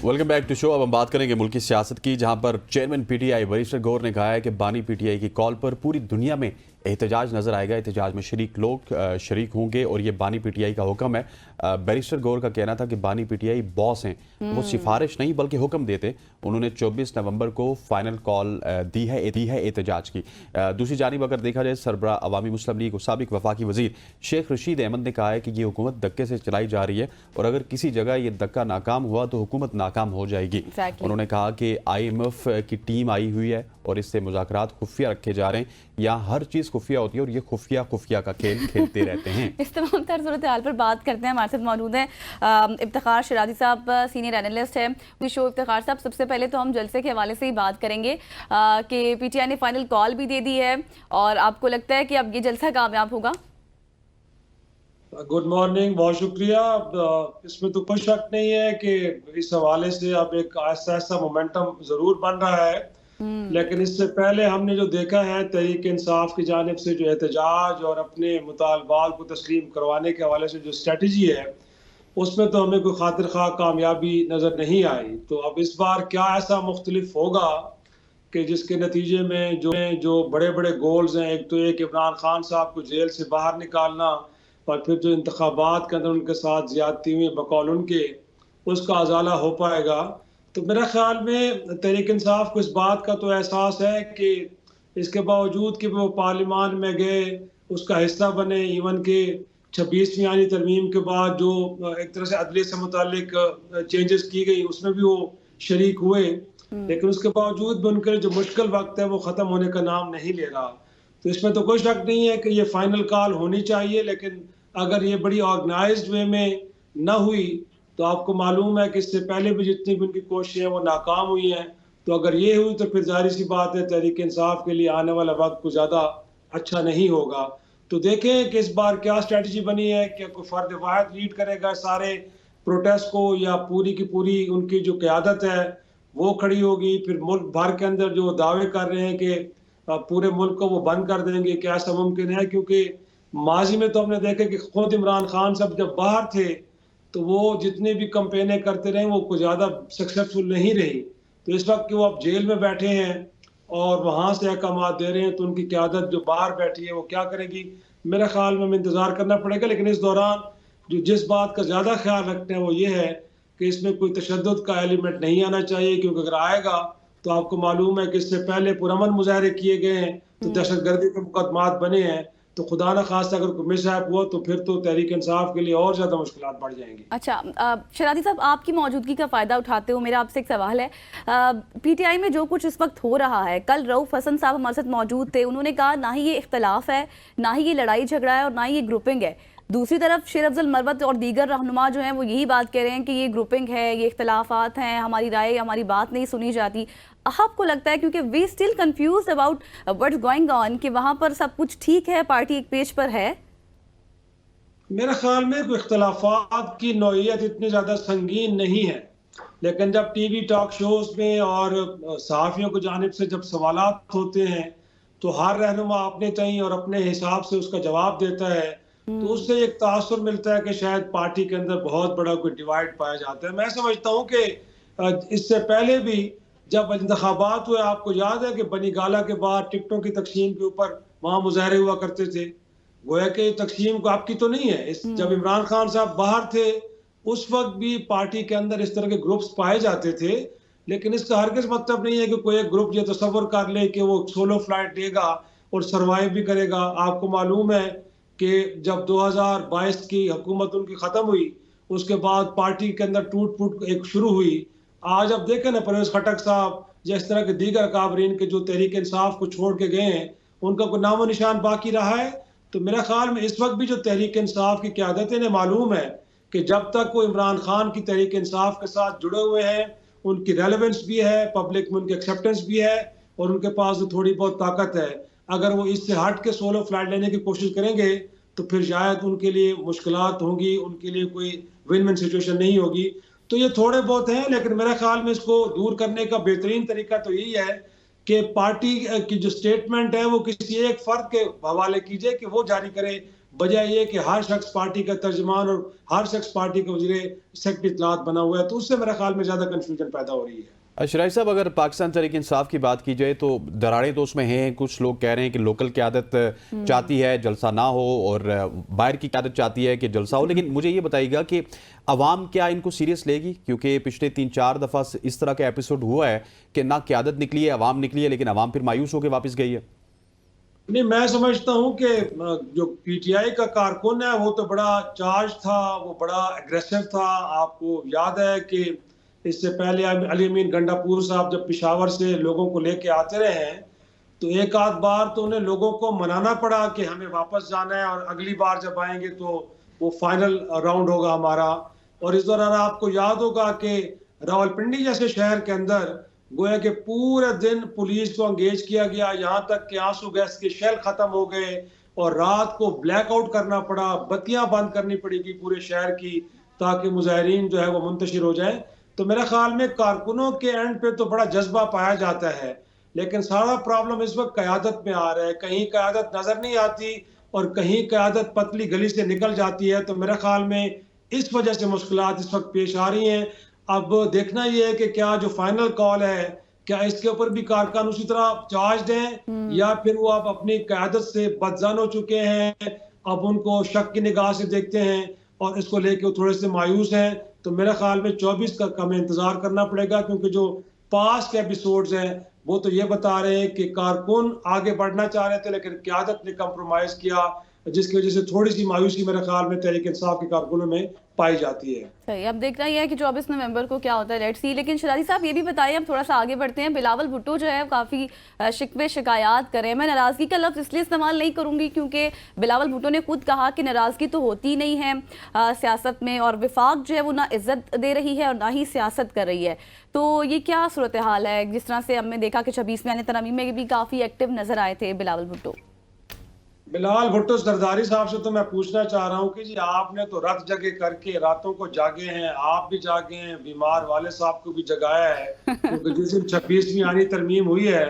Welcome back to show. अब हम बात करेंगे मुल्क की सियासत की, जहां पर चेयरमैन पीटीआई बरिस्टर गौहर ने कहा है कि बानी पीटीआई की कॉल पर पूरी दुनिया में एहतजाज नजर आएगा। एहतजाज में शरीक लोग शरीक होंगे और ये बानी पीटीआई का हुक्म है। बैरिस्टर गौहर का कहना था कि बानी पीटीआई बॉस हैं, वो सिफारिश नहीं बल्कि हुक्म देते। उन्होंने 24 नवंबर को फाइनल कॉल दी है एहतजाज की। दूसरी जानिब अगर देखा जाए, सरबरा अवामी मुस्लिम लीग और साबिक वफाकी वजीर शेख रशीद अहमद ने कहा है कि ये हुकूमत धक्के से चलाई जा रही है और अगर किसी जगह ये धक्का नाकाम हुआ तो हुकूमत नाकाम हो जाएगी। उन्होंने कहा कि IMF की टीम आई हुई है और इससे मुज़ाकरात खुफिया रखे जा रहे हैं। यहाँ हर चीज़ खुफिया होती है और ये खुफिया का खेल खेलते रहते हैं। इस तमाम तर सूरत हाल पर बात करते हैं। हमारे साथ मौजूद हैं इफ्तिखार शराजी साहब, सीनियर एनालिस्ट है शो। इफ्तिखार साहब, सबसे पहले तो हम जलसे के हवाले से ही बात करेंगे कि PTI ने फाइनल कॉल भी दे दी है और आपको लगता है कि अब ये जलसा कामयाब होगा? गुड मॉर्निंग, बहुत शुक्रिया। इसमें तो कोई शक नहीं है कि इस हवाले से अब एक ऐसा मोमेंटम जरूर बन रहा है। लेकिन इससे पहले हमने जो देखा है तहरीक इंसाफ की जानिब से जो एहतजाज और अपने मुतालबात को तस्लीम करवाने के हवाले से जो स्ट्रेटजी है, उसमें तो हमें कोई खातिर खा कामयाबी नज़र नहीं आई। तो अब इस बार क्या ऐसा मुख्तलिफ होगा कि जिसके नतीजे में जो बड़े बड़े गोल्स हैं, एक तो एक इमरान खान साहब को जेल से बाहर निकालना और फिर जो इंतखाबात के अंदर उनके साथ ज्यादती हुई बकौल उनके, उसका अजाला हो पाएगा। तो मेरा ख्याल में तहरीक इंसाफ को इस बात का तो एहसास है कि इसके बावजूद कि वो पार्लियामान में गए, उसका हिस्सा बने, इवन के 26वीं आईनी तरमीम के बाद जो एक तरह से अदलिया से मुतालिक चेंजेस की गई उसमें भी वो शरीक हुए, लेकिन उसके बावजूद भी उनके जो मुश्किल वक्त है वो ख़त्म होने का नाम नहीं ले रहा। तो इसमें तो कोई शक नहीं है कि ये फाइनल कॉल होनी चाहिए, लेकिन अगर ये बड़ी ऑर्गेनाइज्ड वे में न हुई तो आपको मालूम है कि इससे पहले भी जितनी भी उनकी कोशिशें वो नाकाम हुई हैं। तो अगर ये हुई तो फिर जाहिर सी बात है तहरीक इंसाफ के लिए आने वाला वक्त कुछ ज़्यादा अच्छा नहीं होगा। तो देखें कि इस बार क्या स्ट्रेटजी बनी है, क्या कोई फर्द वाहिद लीड करेगा सारे प्रोटेस्ट को या पूरी की पूरी उनकी जो क़यादत है वो खड़ी होगी। फिर मुल्क भर के अंदर जो दावे कर रहे हैं कि पूरे मुल्क को वो बंद कर देंगे, क्या ऐसा मुमकिन है? क्योंकि माजी में तो हमने देखा कि खुद इमरान खान साहब जब बाहर थे तो वो जितने भी कंपेनें करते रहे वो कुछ ज़्यादा सक्सेसफुल नहीं रही। तो इस वक्त कि वो अब जेल में बैठे हैं और वहाँ से अहकाम दे रहे हैं, तो उनकी क़यादत जो बाहर बैठी है वो क्या करेगी? मेरे ख्याल में हमें इंतज़ार करना पड़ेगा। लेकिन इस दौरान जो जिस बात का ज़्यादा ख्याल रखते हैं वो ये है कि इसमें कोई तशद्दुद का एलिमेंट नहीं आना चाहिए, क्योंकि अगर आएगा तो आपको मालूम है कि इससे पहले पुरअमन मुजाहरे किए गए हैं, तो दहशतगर्दी के मुकदमात बने हैं। तो खुदा न खास्ता अगर कोई मिसहैप हुआ तो फिर तो तहरीक इंसाफ के लिए और ज़्यादा मुश्किलात बढ़ जाएंगी। अच्छा, शराजी साहब, आपकी मौजूदगी का फ़ायदा उठाते हुए मेरा आपसे एक सवाल है। PTI में जो कुछ इस वक्त हो रहा है, कल रऊफ हसन साहब हमारे साथ मौजूद थे, उन्होंने कहा ना ही ये इख्तलाफ है, ना ही ये लड़ाई झगड़ा है और ना ही ये ग्रुपिंग है। दूसरी तरफ शेर अफजल मरवत और दीगर रहनुमा जो हैं वो यही बात कह रहे हैं कि ये ग्रुपिंग है, ये इख्तलाफात हैं, हमारी राय, हमारी बात नहीं सुनी जाती। आपको लगता है, क्योंकि we still confuse about what's going on, कि वहाँ पर सब कुछ ठीक है, पार्टी एक पेज पर है? मेरे ख्याल में इख्तलाफात की नौइयत इतनी ज़्यादा संगीन नहीं है, लेकिन जब टीवी टॉक शोज में और सहाफ़ियों की जानिब से जब सवालात होते हैं तो हर रहनुमा अपने तय और अपने हिसाब से उसका जवाब देता है, तो उससे एक तासुर मिलता है कि शायद पार्टी के अंदर बहुत बड़ा कोई डिवाइड पाया जाता है। मैं समझता हूँ कि इससे पहले भी जब इंतखाबात हुए, आपको याद है कि बनी गाला के बाद टिकटों की तकसीम के ऊपर वहाँ मुजाहरे हुआ करते थे। गोया कि तकसीम को आपकी तो नहीं है। जब इमरान खान साहब बाहर थे उस वक्त भी पार्टी के अंदर इस तरह के ग्रुप्स पाए जाते थे, लेकिन इसका हरगिज़ मतलब नहीं है कि कोई एक ग्रुप ये तसव्वुर कर ले कि वो सोलो फ्लाइट देगा और सर्वाइव भी करेगा। आपको मालूम है कि जब 2022 की हुकूमत उनकी ख़त्म हुई उसके बाद पार्टी के अंदर टूट फूट एक शुरू हुई। आज अब देखें ना, परवेज़ खटक साहब जिस तरह के दीगर काबरीन के जो तहरीक इंसाफ को छोड़ के गए हैं, उनका कोई नामो निशान बाकी रहा है। तो मेरा ख्याल में इस वक्त भी जो तहरीक इंसाफ की क़यादत है, मालूम है कि जब तक वो इमरान खान की तहरीक इंसाफ के साथ जुड़े हुए हैं, उनकी रेलेवेंस भी है, पब्लिक में उनकी एक्सेप्टेंस भी है और उनके पास जो थोड़ी बहुत ताकत है, अगर वो इससे हट के सोलो फ्लाइट लेने की कोशिश करेंगे तो फिर शायद उनके लिए मुश्किलात होंगी, उनके लिए कोई विन विन सिचुएशन नहीं होगी। तो ये थोड़े बहुत हैं, लेकिन मेरे ख्याल में इसको दूर करने का बेहतरीन तरीका तो यही है कि पार्टी की जो स्टेटमेंट है वो किसी एक फर्द के हवाले कीजिए कि वो जारी करे, बजाय ये कि हर शख्स पार्टी का तर्जमान और हर शख्स पार्टी का वज़ीर सेक्रेटरी इत्तलात बना हुआ है, तो उससे मेरे ख्याल में ज़्यादा कन्फ्यूजन पैदा हो रही है। शराई साहब, अगर पाकिस्तान तहरीक इंसाफ की बात की जाए तो दरारें तो उसमें हैं। कुछ लोग कह रहे हैं कि लोकल क़यादत चाहती है जलसा ना हो और बाहर की क़यादत चाहती है कि जलसा हो। लेकिन मुझे ये बताइएगा कि अवाम क्या इनको सीरियस लेगी? क्योंकि पिछले 3-4 दफ़ा इस तरह का एपिसोड हुआ है कि ना क़यादत निकली है, अवाम निकली है, लेकिन अवाम फिर मायूस होकर वापस गई है। नहीं, मैं समझता हूँ कि जो पीटीआई का कारकुन है वो तो बड़ा चार्ज था, वो बड़ा एग्रेसिव था। आपको याद है कि इससे पहले अली अमीन गंडापुर साहब जब पेशावर से लोगों को लेके आते रहे हैं, तो एक आध बार तो उन्हें लोगों को मनाना पड़ा कि हमें वापस जाना है और अगली बार जब आएंगे तो वो फाइनल राउंड होगा हमारा। और इस दौरान आपको याद होगा कि रावलपिंडी जैसे शहर के अंदर गोया कि पूरे दिन पुलिस को एंगेज किया गया, यहाँ तक कि आंसू गैस के शेल खत्म हो गए और रात को ब्लैकआउट करना पड़ा, बत्तियां बंद करनी पड़ेगी पूरे शहर की ताकि मुजाहिरीन जो है वो मुंतशिर हो जाए। तो मेरे ख्याल में कारकुनों के एंड पे तो बड़ा जज्बा पाया जाता है, लेकिन सारा प्रॉब्लम इस वक्त क़यादत में आ रहा है। कहीं क़यादत नजर नहीं आती और कहीं क़यादत पतली गली से निकल जाती है। तो मेरे ख्याल में इस वजह से मुश्किलात इस वक्त पेश आ रही हैं। अब देखना ये है कि क्या जो फाइनल कॉल है, क्या इसके ऊपर भी कारकुन उसी तरह चार्ज हैं या फिर वो अब अपनी क़यादत से बदजान हो चुके हैं, अब उनको शक की निगाह से देखते हैं और इसको लेके वो थोड़े से मायूस हैं। तो मेरे ख्याल में 24 का हमें इंतजार करना पड़ेगा, क्योंकि जो पास्ट के एपिसोड्स हैं वो तो ये बता रहे हैं कि कारकुन आगे बढ़ना चाह रहे थे लेकिन क़यादत ने कंप्रोमाइज किया, जिसकी वजह से थोड़ी सी मायूसी मेरे ख्याल में तहरीक इंसाफ के कारकुनों में पाई जाती है। सही, अब देखना ही है कि 24 नवंबर को क्या होता है, लेट्स सी। लेकिन शराजी साहब ये भी बताइए, अब थोड़ा सा आगे बढ़ते हैं। बिलावल भुट्टो जो है काफ़ी शिकवे शिकायत करें। मैं नाराज़गी का लफ्ज़ इसलिए इस्तेमाल नहीं करूँगी क्योंकि बिलावल भुट्टो ने खुद कहा कि नाराज़गी तो होती नहीं है सियासत में, और विफाक जो है वो ना इज्जत दे रही है और ना ही सियासत कर रही है। तो ये क्या सूरत हाल है? जिस तरह से हमने देखा कि 26 में तरमीम में भी काफ़ी एक्टिव नज़र आए थे बिलावल भुट्टो। बिलाल भुट्टो जरदारी साहब से तो मैं पूछना चाह रहा हूँ कि जी आपने तो रात जगे करके रातों को जागे हैं, आप भी जागे हैं, बीमार वाले साहब को भी जगाया है, क्योंकि जिस दिन 26वीं आनी तरमीम हुई है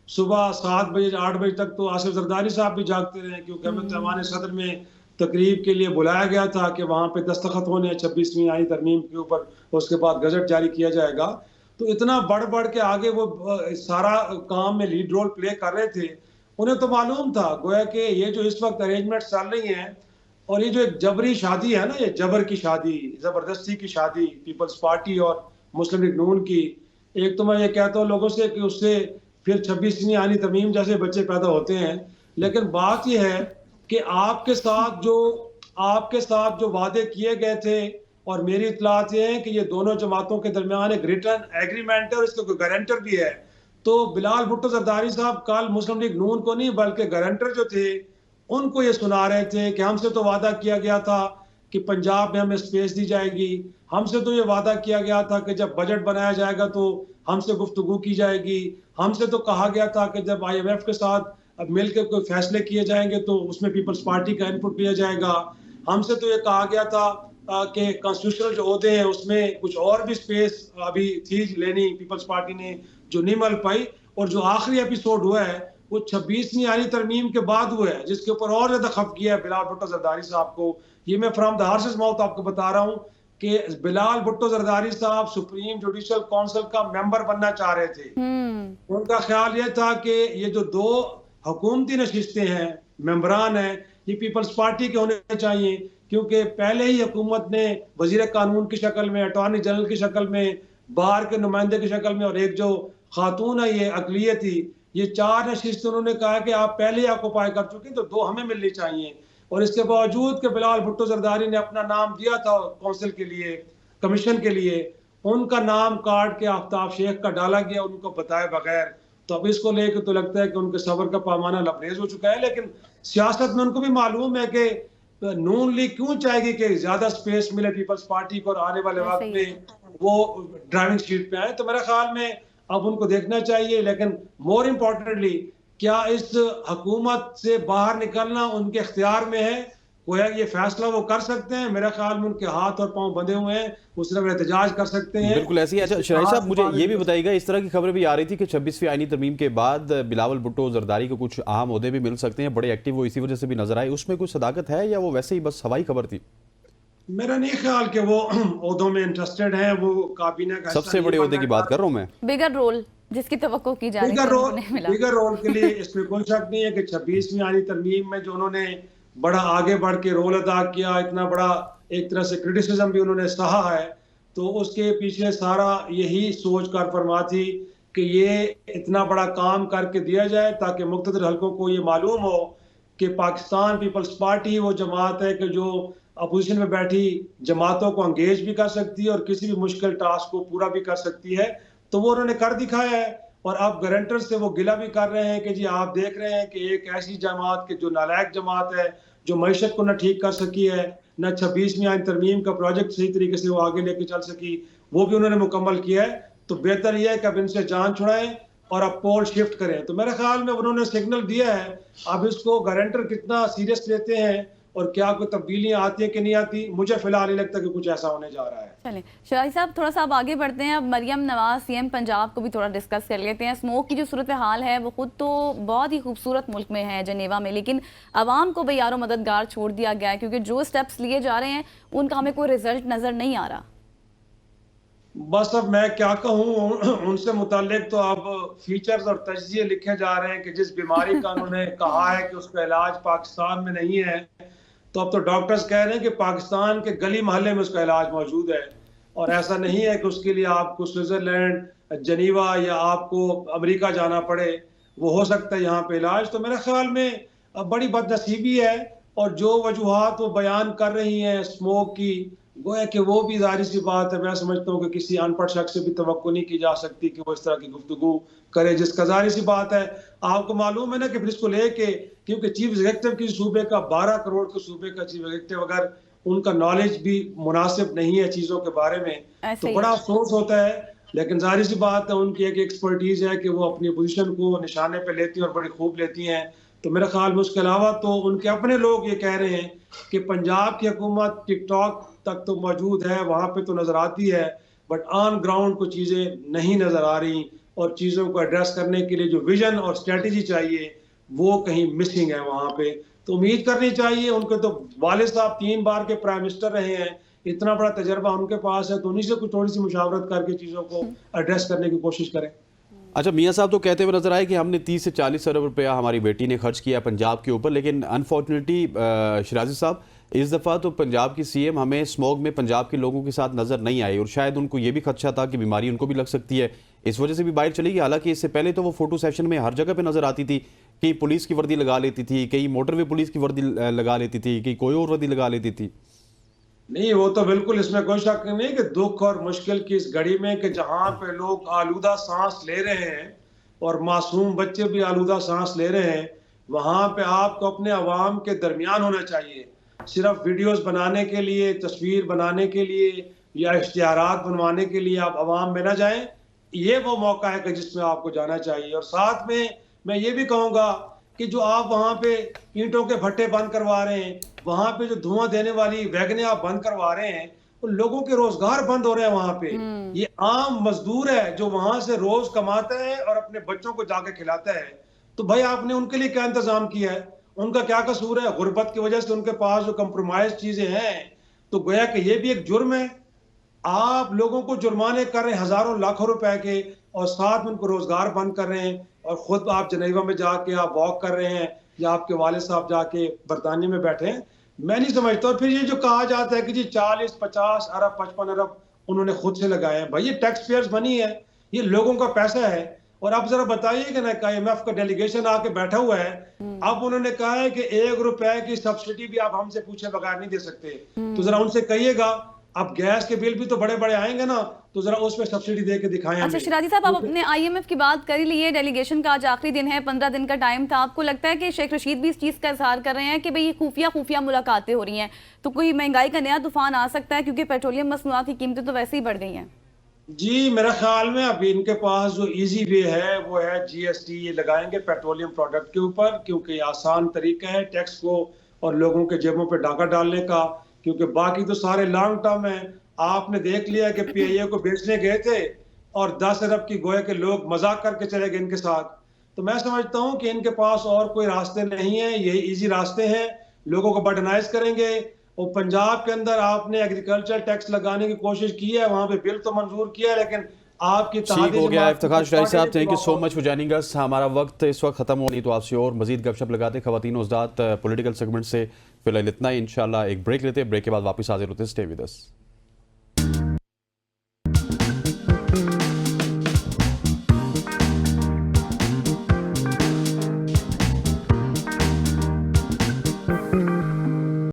सुबह 7 बजे 8 बजे तक तो आसिफ जरदारी साहब भी जागते रहे, क्योंकि हमें तवान सदर में तकरीब के लिए बुलाया गया था कि वहाँ पे दस्तखत होने हैं 26वीं आनी तरमीम के ऊपर, उसके बाद गजट जारी किया जाएगा। तो इतना बढ़ बढ़ के आगे वो सारा काम में लीड रोल प्ले कर रहे थे। उन्हें तो मालूम था गोया कि ये जो इस वक्त अरेंजमेंट चल रही हैं और ये जो एक जबरी शादी है ना, ये जबर की शादी, जबरदस्ती की शादी पीपल्स पार्टी और मुस्लिम लीग नून की, एक तो मैं ये कहता हूँ लोगों से कि उससे फिर 26वीं आनी तरमीम जैसे बच्चे पैदा होते हैं। लेकिन बात यह है कि आपके साथ जो वादे किए गए थे, और मेरी इत्तलात ये है कि ये दोनों जमातों के दरमियान एक रिटर्न एग्रीमेंट है और इसका कोई गारंटर भी है। तो बिलाल भुट्टो जरदारी साहब कल मुस्लिम लीग नून को नहीं बल्कि गारंटर जो थे उनको ये सुना रहे थे कि हमसे तो वादा किया गया था कि पंजाब में हमें स्पेस दी जाएगी, हमसे तो ये वादा किया गया था कि जब बजट बनाया जाएगा तो हमसे गुफ्तगू की जाएगी, हमसे तो कहा गया था कि जब IMF के साथ अब मिलकर कोई फैसले किए जाएंगे तो उसमें पीपल्स पार्टी का इनपुट लिया जाएगा, हमसे तो ये कहा गया था कि कॉन्स्टिट्यूशनल जो ओहदे हैं उसमें कुछ और भी स्पेस अभी थी लेनी, पीपल्स पार्टी ने जो नहीं मिल पाई। और जो आखिरी एपिसोड हुआ है वो 26वीं आनी तरमीम के बाद हुआ है, जिसके ऊपर और ज्यादा खफ किया है बिलाल भुट्टो जरदारी साहब को। ये मैं फ्रॉम द हार्सेस माउथ आपको बता रहा हूँ कि बिलाल भुट्टो जरदारी साहब सुप्रीम जुडिशल काउंसिल का मेंबर बनना चाह रहे थे। उनका ख्याल ये था कि ये जो 2 हुकूमती नशिस्तें हैं, मेंबरान हैं, ये पीपल्स पार्टी के होने चाहिए, क्योंकि पहले ही हुकूमत ने वजीर कानून की शक्ल में, अटॉर्नी जनरल की शक्ल में, बार के नुमाइंदे की शक्ल में और एक जो खातून है ये अकलियत थी, ये 4 नशिस्तें उन्होंने कहा कि आप पहले ही ऑक्यूपाई कर चुके तो 2 हमें मिलनी चाहिए। और इसके बावजूद कि बिलाल भुट्टो जरदारी ने अपना नाम दिया था काउंसिल के लिए, कमीशन के लिए, उनका नाम काट के आफ्ताब शेख का डाला गया उनको बताए बगैर। तो अब इसको लेकर तो लगता है कि उनके सब्र का पैमाना लबरेज हो चुका है। लेकिन सियासत में उनको भी मालूम है कि नून लीग क्यों चाहेगी कि ज्यादा स्पेस मिले पीपल्स पार्टी को और आने वाले वक्त में वो ड्राइविंग सीट पे आए। तो मेरे ख्याल में अब उनको देखना चाहिए। लेकिन मोर इम्पोर्टेंटली क्या इस हुकूमत से बाहर निकलना उनके इख्तियार में है गोया ये फैसला वो कर सकते हैं। मेरे ख्याल में उनके हाथ और पांव बंधे हुए हैं, वो सिर्फ एहतजाज कर सकते हैं। बिल्कुल ऐसी। अच्छा शराई साहब, मुझे ये भी बताइएगा, इस तरह की खबरें भी आ रही थी कि 26वीं आईनी तरमीम के बाद बिलावल भुट्टो जरदारी को कुछ अहम ओहदे भी मिल सकते हैं, बड़े एक्टिव वो इसी वजह से भी नजर आए। उसमें कुछ सदाकत है या वो वैसे ही बस हवाई खबर थी? मेरा नहीं ख्याल कि वो ओहदों में इंटरेस्टेड हैं। वो काबीना का सबसे बड़े ओहदे की बात कर रहा हूं मैं। बिगर रोल जिसकी तवक्को की जा रही है, बिगर रोल के लिए इसमें कोई शक नहीं है कि 26वीं आईनी तरमीम में जो उन्होंने बड़ा आगे बढ़ के रोल अदा किया, इतना बड़ा एक तरह से क्रिटिसिज्म भी उन्होंने सहा है, तो उसके पीछे सारा यही सोच कार फरमा थी कि ये इतना बड़ा काम करके दिया जाए ताकि मुख्तलिफ हलकों को ये मालूम हो कि पाकिस्तान पीपल्स पार्टी वो जमात है कि जो अपोजिशन में बैठी जमातों को अंगेज भी कर सकती है और किसी भी मुश्किल टास्क को पूरा भी कर सकती है। तो वो उन्होंने कर दिखाया है। और अब गारंटर से वो गिला भी कर रहे हैं कि जी आप देख रहे हैं कि एक ऐसी जमात के जो नालायक जमात है, जो मईशत को न ठीक कर सकी है, न 26वीं आईन तरमीम का प्रोजेक्ट सही तरीके से वो आगे लेके चल सकी, वो भी उन्होंने मुकम्मल किया है। तो बेहतर यह है कि अब इनसे जान छुड़ाएं और अब पोल शिफ्ट करें। तो मेरे ख्याल में उन्होंने सिग्नल दिया है। अब इसको गारंटर कितना सीरियस लेते हैं और क्या कोई तब्दीलियां आती हैं कि नहीं आती, मुझे फिलहाल नहीं लगता कि कुछ ऐसा होने जा रहा है। चलिए शराई साहब, थोड़ा सा अब आगे बढ़ते हैं। अब मरियम नवाज सीएम पंजाब को भी थोड़ा डिस्कस कर लेते हैं। स्मोक की जो सूरत हाल है वो खुद तो बहुत ही खूबसूरत मुल्क में है, जनेवा में, लेकिन आवाम को बेयारो मददगार छोड़ दिया गया है क्योंकि जो स्टेप्स लिए जा रहे हैं उनका हमें कोई रिजल्ट नजर नहीं आ रहा। बस अब मैं क्या कहूँ उनसे मुतालिक, तो अब फीचर्स और तजज़िये लिखे जा रहे हैं कि जिस बीमारी का उन्होंने कहा है कि उसका इलाज पाकिस्तान में नहीं है, तो अब तो डॉक्टर्स कह रहे हैं कि पाकिस्तान के गली मोहल्ले में उसका इलाज मौजूद है। और ऐसा नहीं है कि उसके लिए आपको स्विट्जरलैंड, जनीवा या आपको अमेरिका जाना पड़े, वो हो सकता है यहाँ पे इलाज। तो मेरे ख्याल में बड़ी बदनसीबी है। और जो वजूहात वो बयान कर रही हैं स्मोक की, गोया कि वो भी जाहिर सी बात है, मैं समझता हूँ कि किसी अनपढ़ शख्स से भी तवक्को नहीं की जा सकती कि वो इस तरह की गुफ्तगू करे, जिसका जाहिर सी बात है आपको मालूम है ना कि फिर इसको लेके, क्योंकि चीफ एग्जीक्यूटिव की सूबे का 12 करोड़ के सूबे का चीफ एग्जीक्यूटिव अगर उनका नॉलेज भी मुनासिब नहीं है चीजों के बारे में तो बड़ा अफसोस होता है। लेकिन जाहिर सी बात है उनकी एक एक्सपर्टीज है कि वो अपनी पोजीशन को निशाने पे लेती हैं और बड़ी खूब लेती हैं। तो मेरे ख्याल में उसके अलावा तो उनके अपने लोग ये कह रहे हैं कि पंजाब की हुकूमत टिकटॉक तक तो मौजूद है, वहां पे तो नजर आती है, बट ऑन ग्राउंड को चीजें नहीं नजर आ रही और चीजों को एड्रेस करने के लिए जो विजन और स्ट्रेटेजी चाहिए वो कहीं मिसिंग है वहां पे। तो उम्मीद करनी चाहिए, उनके तो वालिद साहब 3 बार के प्राइम मिनिस्टर रहे हैं, इतना बड़ा तजर्बा उनके पास है, तो उन्हीं से कुछ थोड़ी सी मुशावरत करके चीजों को एड्रेस करने की कोशिश करें। अच्छा, मियाँ साहब तो कहते हुए नजर आए कि हमने 30 से 40 अरब रुपया हमारी बेटी ने खर्च किया पंजाब के ऊपर, लेकिन अनफॉर्चुनेटली शिराजी साहब इस दफ़ा तो पंजाब की सीएम हमें स्मॉग में पंजाब के लोगों के साथ नजर नहीं आई और शायद उनको ये भी खदशा था कि बीमारी उनको भी लग सकती है, इस वजह से भी बाहर चली गई। हालांकि इससे पहले तो वो फोटो सेशन में हर जगह पे नजर आती थी, कई पुलिस की वर्दी लगा लेती थी, कई मोटरवे पुलिस की वर्दी लगा लेती थी, कई कोई और वर्दी लगा लेती थी। नहीं, वो तो बिल्कुल इसमें कोई शक नहीं कि दुख और मुश्किल की इस घड़ी में कि जहां पे लोग आलूदा सांस ले रहे हैं और मासूम बच्चे भी आलूदा सांस ले रहे हैं, वहां पे आपको अपने अवाम के दरमियान होना चाहिए। सिर्फ वीडियोस बनाने के लिए, तस्वीर बनाने के लिए या इश्तिहारात बनवाने के लिए आप अवाम में ना जाएं। ये वो मौका है कि जिसमें आपको जाना चाहिए। और साथ में मैं ये भी कहूँगा कि जो आप वहाँ पे ईंटों के भट्टे बंद करवा रहे हैं, वहाँ पे जो धुआं देने वाली वैगनें आप बंद करवा रहे हैं, तो लोगों के रोजगार बंद हो रहे हैं वहाँ पे। ये आम मजदूर है जो वहाँ से रोज कमाता है और अपने बच्चों को जाके खिलाता है। तो भाई आपने उनके लिए क्या इंतजाम किया है? उनका क्या कसूर है? गुर्बत की वजह से उनके पास जो कंप्रोमाइज चीजें हैं, तो गोया कि ये भी एक जुर्म है। आप लोगों को जुर्माने कर रहे हैं हजारों लाखों रुपए के और साथ में उनको रोजगार बंद कर रहे हैं, और खुद आप जनेवा में जाके आप वॉक कर रहे हैं या आपके वालिद साहब जाके बरतानिया में बैठे हैं। मैं नहीं समझता। और फिर ये जो कहा जाता है कि जी 40, 50 अरब 55 अरब उन्होंने खुद से लगाए हैं, भाई ये टैक्स पेयर्स मनी है, ये लोगों का पैसा है। और आप जरा बताइए कि ना IMF का डेलीगेशन आके बैठा हुआ है, अब उन्होंने कहा है कि 1 रुपए की सब्सिडी भी आप हमसे पूछे बगैर नहीं दे सकते। तो जरा उनसे कहिएगा, अब गैस के बिल भी तो बड़े बड़े आएंगे ना, तो जरा उसमें सब्सिडी दे के दिखाएं। अच्छा शिराजी साहब, आप अपने IMF की बात कर ही लिए, डेलीगेशन का आज आखिरी दिन है, 15 दिन का टाइम था। आपको लगता है कि शेख रशीद भी इस चीज का इजहार कर रहे हैं कि भाई खुफिया मुलाकातें हो रही हैं, तो कोई महंगाई का नया तूफान आ सकता है, क्योंकि पेट्रोलियम मसनूआत की कीमतें तो वैसे ही बढ़ गई हैं? जी, मेरा ख्याल में अभी इनके पास जो इजी वे है वो है GST लगाएंगे पेट्रोलियम प्रोडक्ट के ऊपर, क्योंकि आसान तरीका है टैक्स को और लोगों के जेबों पे डाका डालने का, क्योंकि बाकी तो सारे लॉन्ग टर्म है। आपने देख लिया कि पीआईए को बेचने गए थे और 10 अरब की गोया के लोग मजाक करके चले गए इनके साथ। तो मैं समझता हूं कि इनके पास और कोई रास्ते नहीं है, ये इजी रास्ते हैं, लोगों को बर्डनाइज करेंगे। और पंजाब के अंदर आपने एग्रीकल्चर टैक्स लगाने की कोशिश की है, वहां पे बिल तो मंजूर किया है, लेकिन आपकी ठीक हो गया इफ्तिखार शाही साहब, thank you so much. Much for joining us. हमारा वक्त इस वक्त खत्म हो नहीं तो आपसे और मजीद गपशप लगाते खवातीन उस्ताद पॉलिटिकल सेगमेंट से। फिलहाल इतना ही, इंशाल्लाह एक ब्रेक लेते हैं, ब्रेक के बाद वापस हाजिर होते हैं। Stay with us.